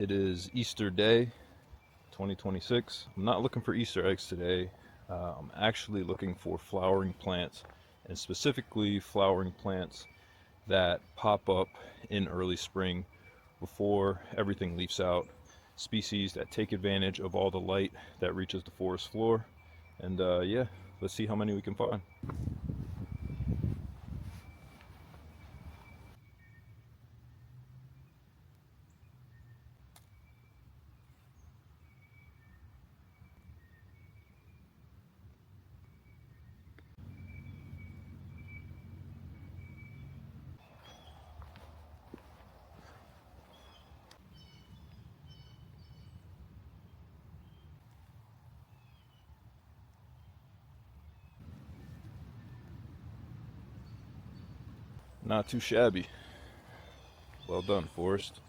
It is Easter Day, 2026. I'm not looking for Easter eggs today. I'm actually looking for flowering plants, and specifically flowering plants that pop up in early spring before everything leaves out. Species that take advantage of all the light that reaches the forest floor. And yeah, let's see how many we can find. Not too shabby. Well done, Forrest.